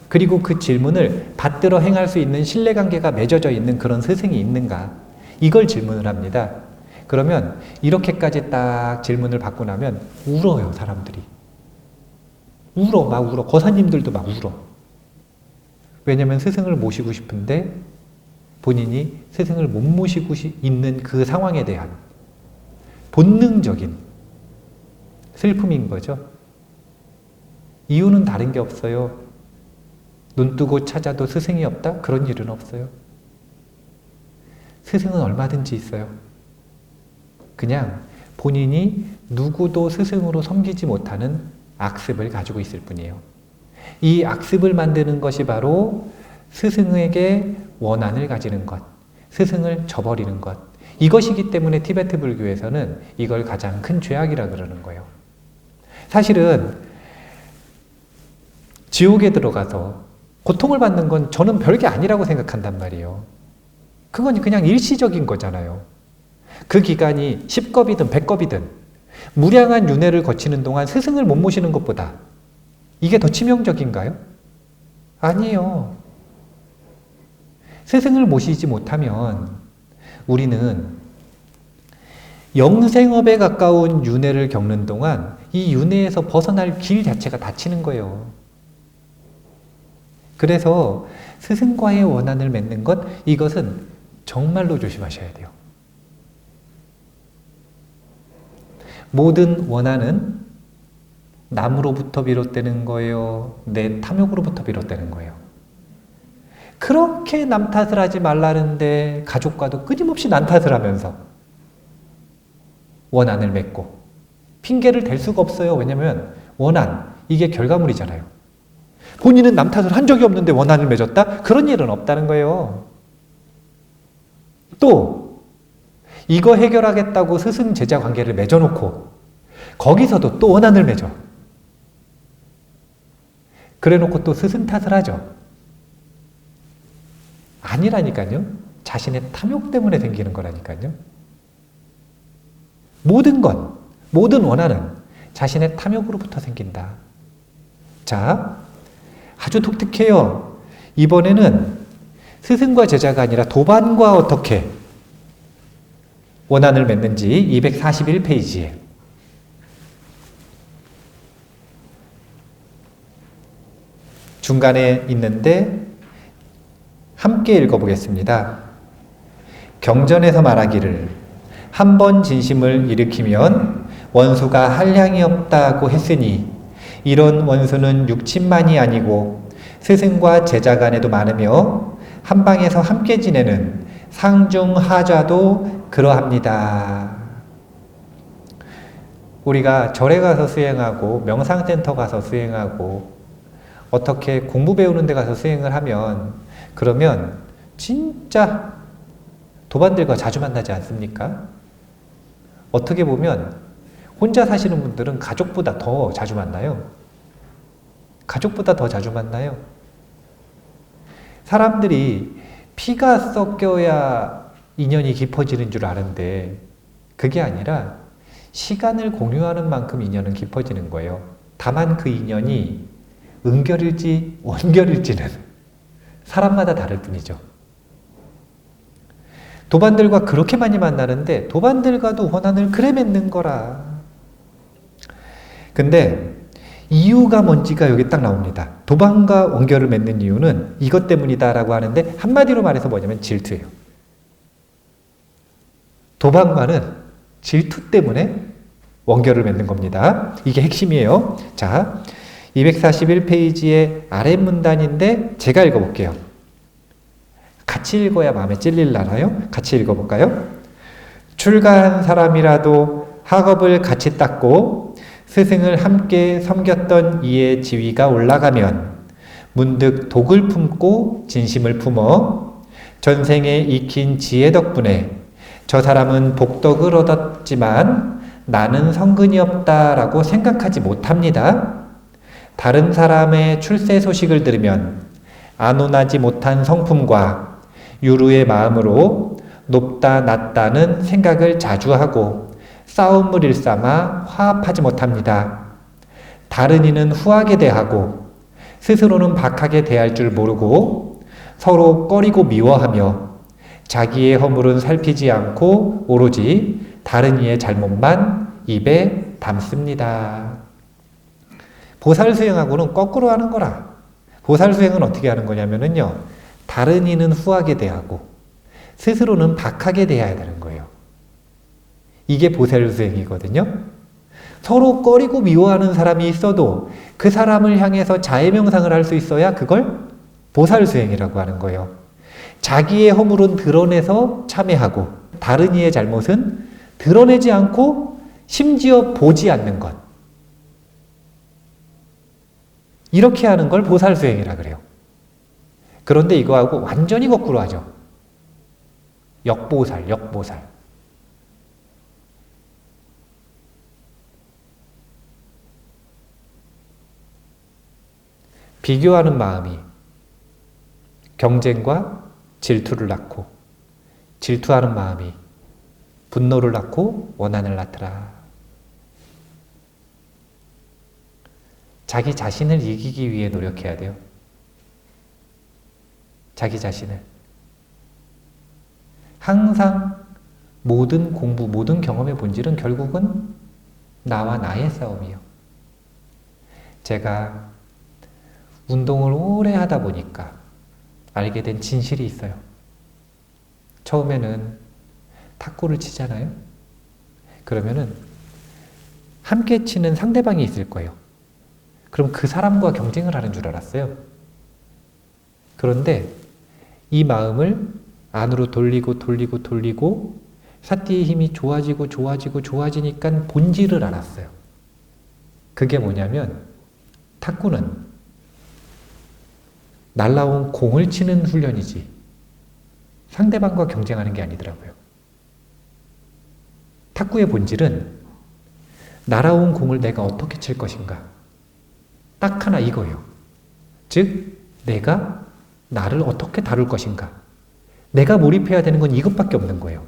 그리고 그 질문을 받들어 행할 수 있는 신뢰관계가 맺어져 있는 그런 스승이 있는가, 이걸 질문을 합니다. 그러면 이렇게까지 딱 질문을 받고 나면 울어요, 사람들이. 울어, 막 울어. 거사님들도 막 울어. 왜냐면 스승을 모시고 싶은데 본인이 스승을 못 모시고 있는 그 상황에 대한 본능적인 슬픔인 거죠. 이유는 다른 게 없어요. 눈 뜨고 찾아도 스승이 없다? 그런 일은 없어요. 스승은 얼마든지 있어요. 그냥 본인이 누구도 스승으로 섬기지 못하는 악습을 가지고 있을 뿐이에요. 이 악습을 만드는 것이 바로 스승에게 원한을 가지는 것, 스승을 저버리는 것, 이것이기 때문에 티베트 불교에서는 이걸 가장 큰 죄악이라 그러는 거예요. 사실은 지옥에 들어가서 고통을 받는 건 저는 별게 아니라고 생각한단 말이에요. 그건 그냥 일시적인 거잖아요. 그 기간이 10겁이든 100겁이든 무량한 윤회를 거치는 동안 스승을 못 모시는 것보다 이게 더 치명적인가요? 아니에요. 스승을 모시지 못하면 우리는 영생업에 가까운 윤회를 겪는 동안 이 윤회에서 벗어날 길 자체가 닫히는 거예요. 그래서 스승과의 원한을 맺는 것, 이것은 정말로 조심하셔야 돼요. 모든 원한은 남으로부터 비롯되는 거예요? 내 탐욕으로부터 비롯되는 거예요? 그렇게 남 탓을 하지 말라는데 가족과도 끊임없이 남 탓을 하면서 원한을 맺고 핑계를 댈 수가 없어요. 왜냐하면 원한, 이게 결과물이잖아요. 본인은 남 탓을 한 적이 없는데 원한을 맺었다? 그런 일은 없다는 거예요. 또 이거 해결하겠다고 스승 제자 관계를 맺어놓고 거기서도 또 원한을 맺어. 그래놓고 또 스승 탓을 하죠. 아니라니까요. 자신의 탐욕 때문에 생기는 거라니까요. 모든 것, 모든 원한은 자신의 탐욕으로부터 생긴다. 자, 아주 독특해요. 이번에는 스승과 제자가 아니라 도반과 어떻게 원한을 맺는지 241페이지에 중간에 있는데 함께 읽어보겠습니다. 경전에서 말하기를 한 번 진심을 일으키면 원수가 한량이 없다고 했으니 이런 원수는 육친만이 아니고 스승과 제자 간에도 많으며 한방에서 함께 지내는 상중하좌도 그러합니다. 우리가 절에 가서 수행하고 명상센터 가서 수행하고 어떻게 공부 배우는 데 가서 수행을 하면 그러면 진짜 도반들과 자주 만나지 않습니까? 어떻게 보면 혼자 사시는 분들은 가족보다 더 자주 만나요. 가족보다 더 자주 만나요. 사람들이 피가 섞여야 인연이 깊어지는 줄 아는데 그게 아니라 시간을 공유하는 만큼 인연은 깊어지는 거예요. 다만 그 인연이 은결일지 원결일지는 사람마다 다를 뿐이죠. 도반들과 그렇게 많이 만나는데 도반들과도 원한을 그래 맺는 거라. 근데 이유가 뭔지가 여기 딱 나옵니다. 도반과 원결을 맺는 이유는 이것 때문이다 라고 하는데 한마디로 말해서 뭐냐면 질투예요. 도반과는 질투 때문에 원결을 맺는 겁니다. 이게 핵심이에요. 자, 241페이지의 아래 문단인데 제가 읽어볼게요. 같이 읽어야 마음에 찔릴라나요? 같이 읽어볼까요? 출가한 사람이라도 학업을 같이 닦고 스승을 함께 섬겼던 이의 지위가 올라가면 문득 독을 품고 진심을 품어 전생에 익힌 지혜 덕분에 저 사람은 복덕을 얻었지만 나는 성근이 없다라고 생각하지 못합니다. 다른 사람의 출세 소식을 들으면 안온하지 못한 성품과 유루의 마음으로 높다 낮다는 생각을 자주 하고 싸움을 일삼아 화합하지 못합니다. 다른 이는 후하게 대하고 스스로는 박하게 대할 줄 모르고 서로 꺼리고 미워하며 자기의 허물은 살피지 않고 오로지 다른 이의 잘못만 입에 담습니다. 보살수행하고는 거꾸로 하는 거라. 보살수행은 어떻게 하는 거냐면요, 다른 이는 후하게 대하고 스스로는 박하게 대해야 되는 거예요. 이게 보살수행이거든요. 서로 꺼리고 미워하는 사람이 있어도 그 사람을 향해서 자해명상을 할 수 있어야 그걸 보살수행이라고 하는 거예요. 자기의 허물은 드러내서 참회하고 다른 이의 잘못은 드러내지 않고 심지어 보지 않는 것. 이렇게 하는 걸 보살수행이라 그래요. 그런데 이거하고 완전히 거꾸로 하죠. 역보살. 비교하는 마음이 경쟁과 질투를 낳고, 질투하는 마음이 분노를 낳고 원한을 낳더라. 자기 자신을 이기기 위해 노력해야 돼요. 자기 자신을. 항상 모든 공부, 모든 경험의 본질은 결국은 나와 나의 싸움이에요. 제가 운동을 오래 하다 보니까 알게 된 진실이 있어요. 처음에는 탁구를 치잖아요. 그러면은 함께 치는 상대방이 있을 거예요. 그럼 그 사람과 경쟁을 하는 줄 알았어요. 그런데 이 마음을 안으로 돌리고 사띠의 힘이 좋아지니까 본질을 알았어요. 그게 뭐냐면 탁구는 날라온 공을 치는 훈련이지 상대방과 경쟁하는 게 아니더라고요. 탁구의 본질은 날아온 공을 내가 어떻게 칠 것인가. 딱 하나 이거예요. 즉 내가 나를 어떻게 다룰 것인가. 내가 몰입해야 되는 건 이것밖에 없는 거예요.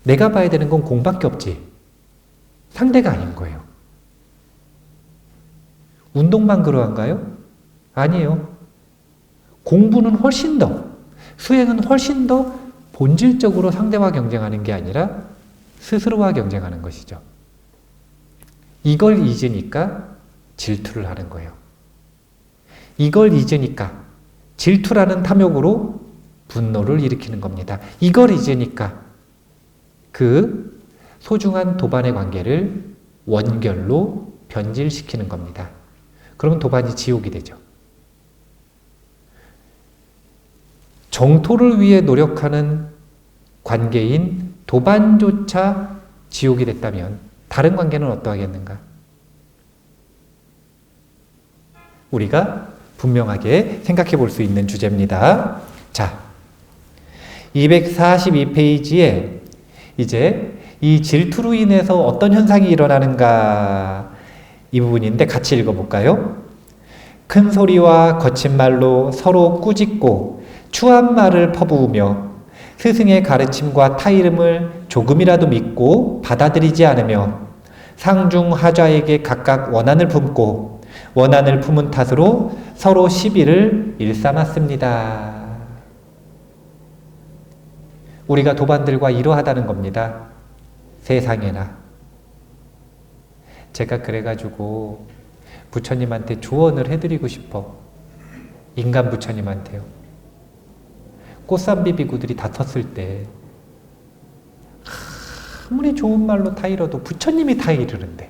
내가 봐야 되는 건 공밖에 없지 상대가 아닌 거예요. 운동만 그러한가요? 아니에요. 공부는 훨씬 더, 수행은 훨씬 더 본질적으로 상대와 경쟁하는 게 아니라 스스로와 경쟁하는 것이죠. 이걸 잊으니까 질투를 하는 거예요. 이걸 잊으니까 질투라는 탐욕으로 분노를 일으키는 겁니다. 이걸 잊으니까 그 소중한 도반의 관계를 원결로 변질시키는 겁니다. 그러면 도반이 지옥이 되죠. 정토를 위해 노력하는 관계인 도반조차 지옥이 됐다면 다른 관계는 어떠하겠는가? 우리가 분명하게 생각해 볼 수 있는 주제입니다. 자, 242페이지에 이제 이 질투로 인해서 어떤 현상이 일어나는가 이 부분인데 같이 읽어볼까요? 큰 소리와 거친 말로 서로 꾸짖고 추한 말을 퍼부으며 스승의 가르침과 타이름을 조금이라도 믿고 받아들이지 않으며 상중하좌에게 각각 원한을 품고 원한을 품은 탓으로 서로 시비를 일삼았습니다. 우리가 도반들과 이러하다는 겁니다. 세상에나. 제가 그래가지고 부처님한테 조언을 해드리고 싶어. 인간 부처님한테요. 꽃삼비 비구들이 다퉜을 때 아무리 좋은 말로 타이러도 부처님이 타이르는데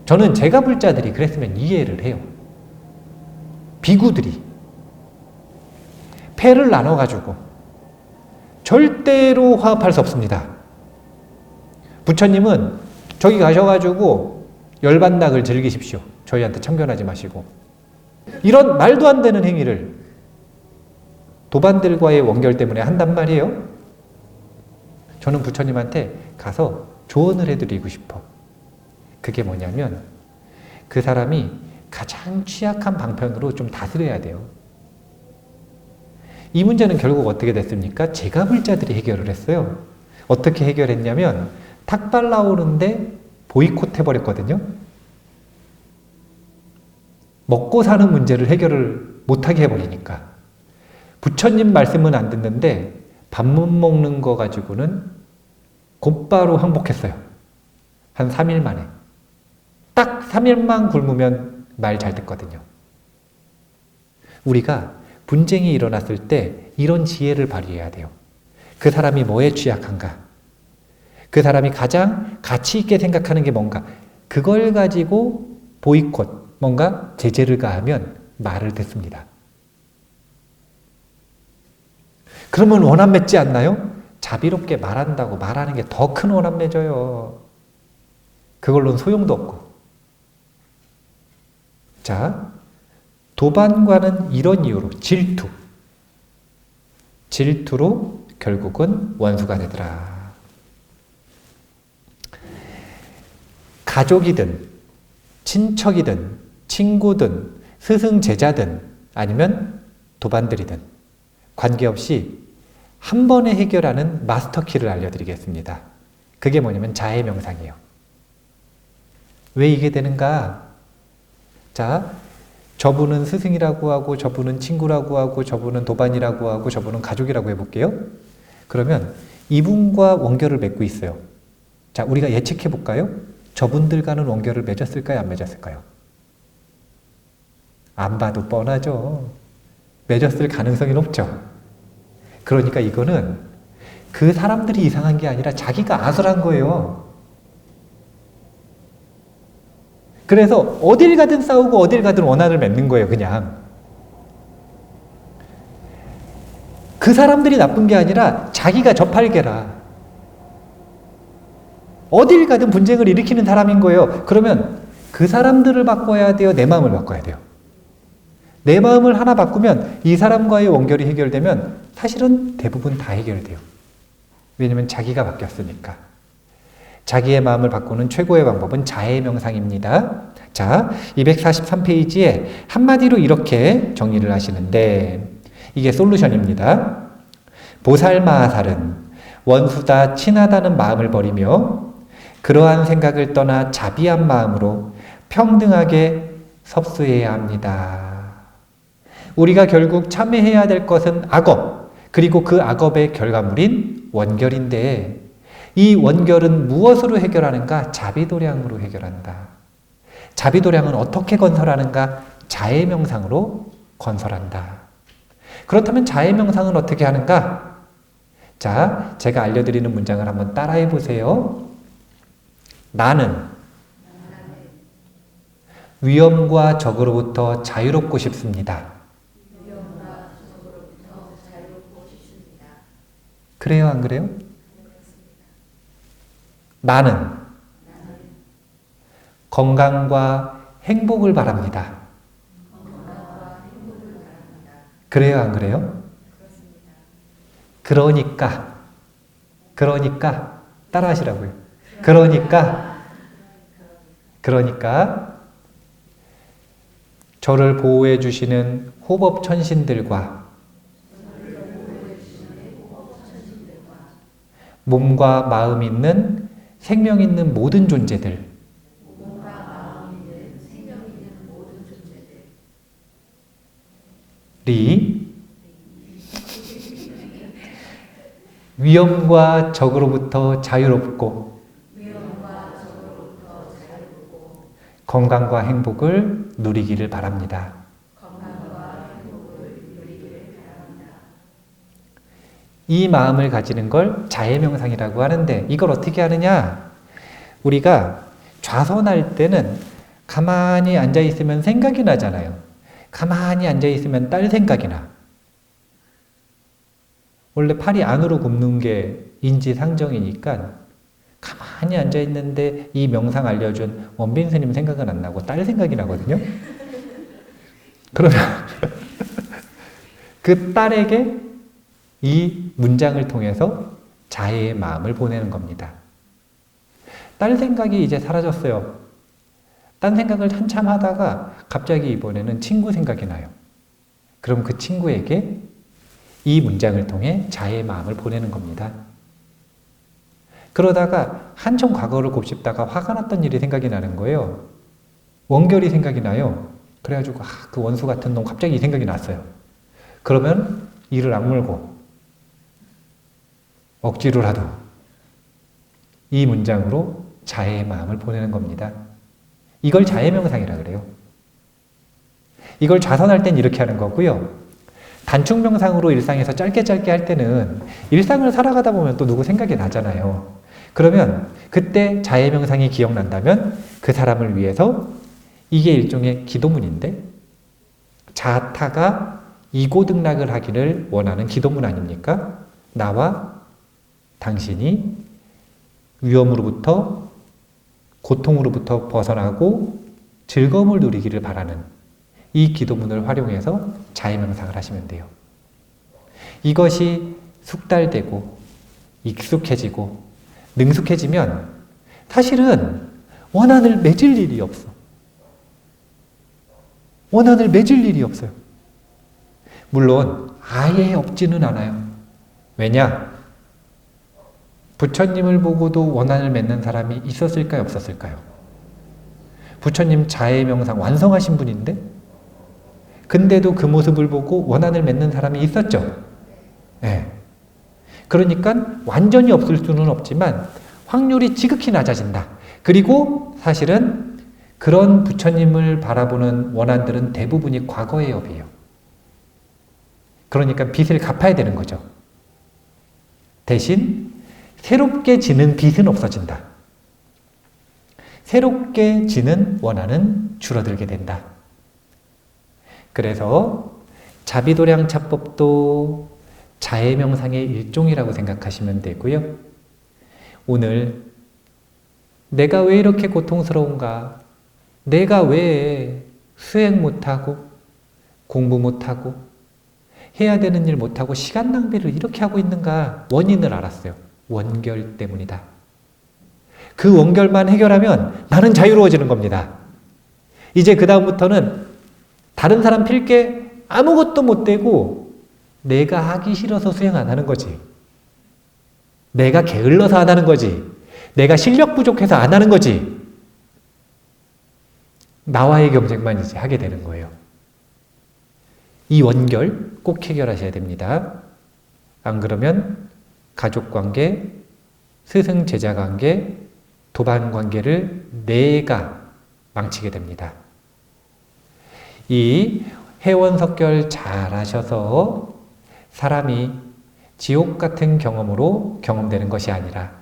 저는 제가 불자들이 그랬으면 이해를 해요. 비구들이 패를 나눠가지고 절대로 화합할 수 없습니다. 부처님은 저기 가셔가지고 열반낙을 즐기십시오. 저희한테 참견하지 마시고. 이런 말도 안 되는 행위를 도반들과의 원결 때문에 한단 말이에요. 저는 부처님한테 가서 조언을 해드리고 싶어. 그게 뭐냐면 그 사람이 가장 취약한 방편으로 좀 다스려야 돼요. 이 문제는 결국 어떻게 됐습니까? 제가불자들이 해결을 했어요. 어떻게 해결했냐면 탁발 나오는데 보이콧 해버렸거든요. 먹고 사는 문제를 해결을 못하게 해버리니까. 부처님 말씀은 안 듣는데 밥 못 먹는 거 가지고는 곧바로 항복했어요. 한 3일 만에. 딱 3일만 굶으면 말 잘 듣거든요. 우리가 분쟁이 일어났을 때 이런 지혜를 발휘해야 돼요. 그 사람이 뭐에 취약한가? 그 사람이 가장 가치 있게 생각하는 게 뭔가? 그걸 가지고 보이콧, 뭔가 제재를 가하면 말을 듣습니다. 그러면 원한 맺지 않나요? 자비롭게 말한다고 말하는 게 더 큰 원한 맺어요. 그걸로는 소용도 없고. 자, 도반과는 이런 이유로 질투로 결국은 원수가 되더라. 가족이든 친척이든 친구든 스승 제자든 아니면 도반들이든 관계없이 한 번에 해결하는 마스터키를 알려드리겠습니다. 그게 뭐냐면 자해 명상이에요. 왜 이게 되는가? 자, 저분은 스승이라고 하고 저분은 친구라고 하고 저분은 도반이라고 하고 저분은 가족이라고 해볼게요. 그러면 이분과 원결을 맺고 있어요. 자, 우리가 예측해 볼까요? 저분들과는 원결을 맺었을까요? 안 맺었을까요? 안 봐도 뻔하죠. 맺었을 가능성이 높죠. 그러니까 이거는 그 사람들이 이상한 게 아니라 자기가 아술한 거예요. 그래서 어딜 가든 싸우고 어딜 가든 원한을 맺는 거예요, 그냥. 그 사람들이 나쁜 게 아니라 자기가 저팔계라. 어딜 가든 분쟁을 일으키는 사람인 거예요. 그러면 그 사람들을 바꿔야 돼요? 내 마음을 바꿔야 돼요? 내 마음을 하나 바꾸면 이 사람과의 원결이 해결되면 사실은 대부분 다 해결돼요. 왜냐면 자기가 바뀌었으니까. 자기의 마음을 바꾸는 최고의 방법은 자해 명상입니다. 자, 243페이지에 한마디로 이렇게 정리를 하시는데 이게 솔루션입니다. 보살마하살은 원수다 친하다는 마음을 버리며 그러한 생각을 떠나 자비한 마음으로 평등하게 섭수해야 합니다. 우리가 결국 참여해야 될 것은 악업, 그리고 그 악업의 결과물인 원결인데 이 원결은 무엇으로 해결하는가? 자비도량으로 해결한다. 자비도량은 어떻게 건설하는가? 자해명상으로 건설한다. 그렇다면 자해명상은 어떻게 하는가? 자, 제가 알려드리는 문장을 한번 따라해 보세요. 나는 위험과 적으로부터 자유롭고 싶습니다. 그래요, 안 그래요? 나는 건강과 행복을 바랍니다. 그래요, 안 그래요? 그러니까 따라 하시라고요. 그러니까 저를 보호해 주시는 호법 천신들과 몸과 마음 있는 생명 있는 모든 존재들이 위험과 적으로부터 자유롭고 건강과 행복을 누리기를 바랍니다. 이 마음을 가지는 걸 자해명상이라고 하는데 이걸 어떻게 하느냐? 우리가 좌선할 때는 가만히 앉아있으면 생각이 나잖아요. 가만히 앉아있으면 딸 생각이 나. 원래 팔이 안으로 굽는 게 인지상정이니까 가만히 앉아있는데 이 명상 알려준 원빈 스님 생각은 안 나고 딸 생각이 나거든요. 그러면 그 딸에게 이 문장을 통해서 자해의 마음을 보내는 겁니다. 딸 생각이 이제 사라졌어요. 딴 생각을 한참 하다가 갑자기 이번에는 친구 생각이 나요. 그럼 그 친구에게 이 문장을 통해 자해의 마음을 보내는 겁니다. 그러다가 한참 과거를 곱씹다가 화가 났던 일이 생각이 나는 거예요. 원결이 생각이 나요. 그래가지고 그 원수 같은 놈 갑자기 이 생각이 났어요. 그러면 이를 악물고 억지로라도 이 문장으로 자해의 마음을 보내는 겁니다. 이걸 자해명상이라 그래요. 이걸 좌선할 땐 이렇게 하는 거고요. 단축명상으로 일상에서 짧게 할 때는 일상을 살아가다 보면 또 누구 생각이 나잖아요. 그러면 그때 자해명상이 기억난다면 그 사람을 위해서 이게 일종의 기도문인데 자타가 이고등락을 하기를 원하는 기도문 아닙니까? 나와 당신이 위험으로부터 고통으로부터 벗어나고 즐거움을 누리기를 바라는 이 기도문을 활용해서 자해명상을 하시면 돼요. 이것이 숙달되고 익숙해지고 능숙해지면 사실은 원한을 맺을 일이 없어. 원한을 맺을 일이 없어요. 물론 아예 없지는 않아요. 왜냐? 부처님을 보고도 원한을 맺는 사람이 있었을까요? 없었을까요? 부처님 자해명상 완성하신 분인데 근데도 그 모습을 보고 원한을 맺는 사람이 있었죠. 네. 그러니까 완전히 없을 수는 없지만 확률이 지극히 낮아진다. 그리고 사실은 그런 부처님을 바라보는 원한들은 대부분이 과거의 업이에요. 그러니까 빚을 갚아야 되는 거죠. 대신 새롭게 지는 빚은 없어진다. 새롭게 지는 원한은 줄어들게 된다. 그래서 자비도량차법도 자해명상의 일종이라고 생각하시면 되고요. 오늘 내가 왜 이렇게 고통스러운가? 내가 왜 수행 못하고 공부 못하고 해야 되는 일 못하고 시간 낭비를 이렇게 하고 있는가? 원인을 알았어요. 원결 때문이다. 그 원결만 해결하면 나는 자유로워지는 겁니다. 이제 그 다음부터는 다른 사람 필게 아무것도 못 되고 내가 하기 싫어서 수행 안 하는 거지. 내가 게을러서 안 하는 거지. 내가 실력 부족해서 안 하는 거지. 나와의 경쟁만 이제 하게 되는 거예요. 이 원결 꼭 해결하셔야 됩니다. 안 그러면 가족관계, 스승-제자관계, 도반관계를 내가 망치게 됩니다. 이 해원석결 잘 하셔서 사람이 지옥 같은 경험으로 경험되는 것이 아니라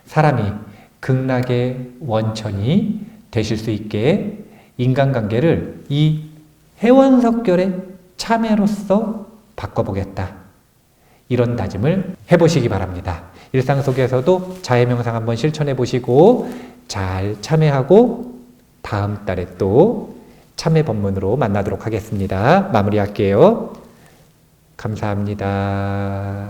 사람이 극락의 원천이 되실 수 있게 인간관계를 이 해원석결의 참회로서 바꿔보겠다. 이런 다짐을 해보시기 바랍니다. 일상 속에서도 자해명상 한번 실천해 보시고 잘 참회하고 다음 달에 또 참회 법문으로 만나도록 하겠습니다. 마무리할게요. 감사합니다.